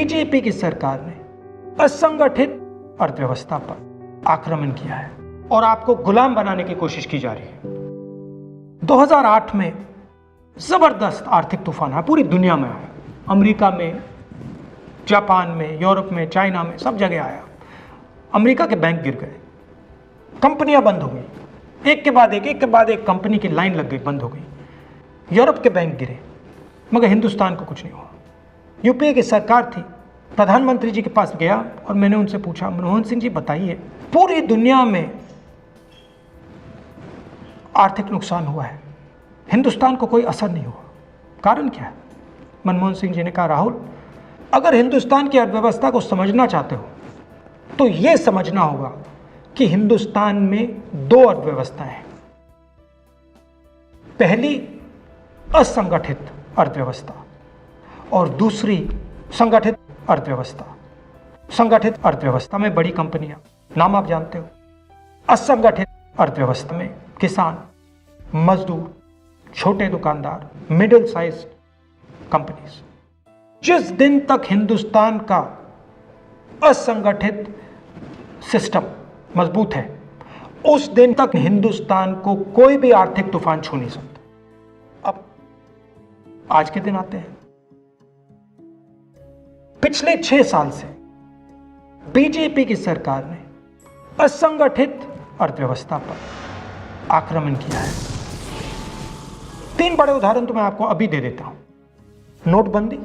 BJP की सरकार ने असंगठित अर्थव्यवस्था पर आक्रमण किया है और आपको गुलाम बनाने की कोशिश की जा रही है। 2008 में जबरदस्त आर्थिक तूफान आया, पूरी दुनिया में आया, अमेरिका में, जापान में, यूरोप में, चाइना में, सब जगह आया। अमेरिका के बैंक गिर गए, कंपनियां बंद हो गई, एक के बाद एक कंपनी की लाइन लग गई, बंद हो गई। यूरोप के बैंक गिरे, मगर हिंदुस्तान को कुछ नहीं हुआ। यूपीए की सरकार थी, प्रधानमंत्री जी के पास गया और मैंने उनसे पूछा, मनमोहन सिंह जी बताइए, पूरी दुनिया में आर्थिक नुकसान हुआ है, हिंदुस्तान को कोई असर नहीं हुआ, कारण क्या है? मनमोहन सिंह जी ने कहा, राहुल, अगर हिंदुस्तान की अर्थव्यवस्था को समझना चाहते हो तो यह समझना होगा कि हिंदुस्तान में दो अर्थव्यवस्थाएं हैं। पहली असंगठित अर्थव्यवस्था और दूसरी संगठित अर्थव्यवस्था। संगठित अर्थव्यवस्था में बड़ी कंपनियां, नाम आप जानते हो। असंगठित अर्थव्यवस्था में किसान, मजदूर, छोटे दुकानदार, मिडिल साइज कंपनीज। जिस दिन तक हिंदुस्तान का असंगठित सिस्टम मजबूत है, उस दिन तक हिंदुस्तान को कोई भी आर्थिक तूफान छू नहीं सकता। अब आज के दिन आते हैं। पिछले 6 साल से बीजेपी की सरकार ने असंगठित अर्थव्यवस्था पर आक्रमण किया है। 3 बड़े उदाहरण तो मैं आपको अभी दे देता हूं। नोटबंदी,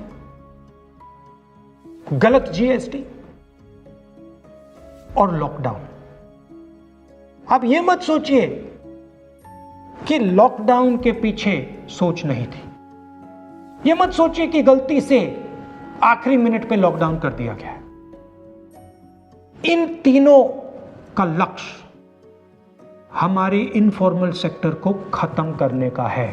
गलत जीएसटी और लॉकडाउन। आप यह मत सोचिए कि लॉकडाउन के पीछे सोच नहीं थी। यह मत सोचिए कि गलती से आखिरी मिनट पे लॉकडाउन कर दिया गया है। इन तीनों का लक्ष्य हमारे इनफॉर्मल सेक्टर को खत्म करने का है।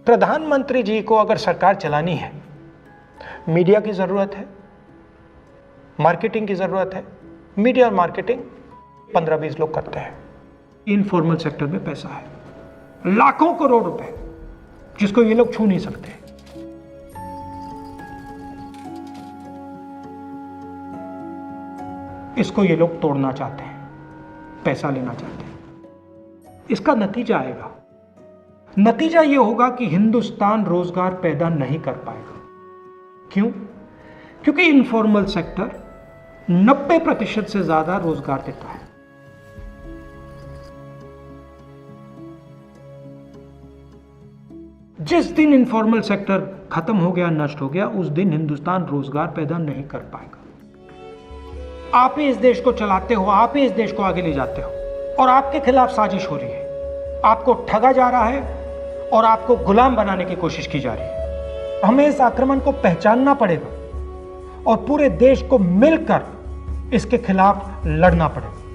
प्रधानमंत्री जी को अगर सरकार चलानी है, मीडिया की जरूरत है, मार्केटिंग की जरूरत है। मीडिया और मार्केटिंग 15-20 लोग करते हैं। इनफॉर्मल सेक्टर में पैसा है, लाखों करोड़ रुपए, जिसको ये लोग छू नहीं सकते। इसको ये लोग तोड़ना चाहते हैं, पैसा लेना चाहते हैं। इसका नतीजा आएगा। नतीजा यह होगा कि हिंदुस्तान रोजगार पैदा नहीं कर पाएगा। क्यों? क्योंकि इनफॉर्मल सेक्टर 90% से ज्यादा रोजगार देता है। जिस दिन इनफॉर्मल सेक्टर खत्म हो गया, नष्ट हो गया, उस दिन हिंदुस्तान रोजगार पैदा नहीं कर पाएगा। आप ही इस देश को चलाते हो, आप ही इस देश को आगे ले जाते हो, और आपके खिलाफ साजिश हो रही है। आपको ठगा जा रहा है और आपको गुलाम बनाने की कोशिश की जा रही है। हमें इस आक्रमण को पहचानना पड़ेगा और पूरे देश को मिलकर इसके खिलाफ लड़ना पड़ेगा।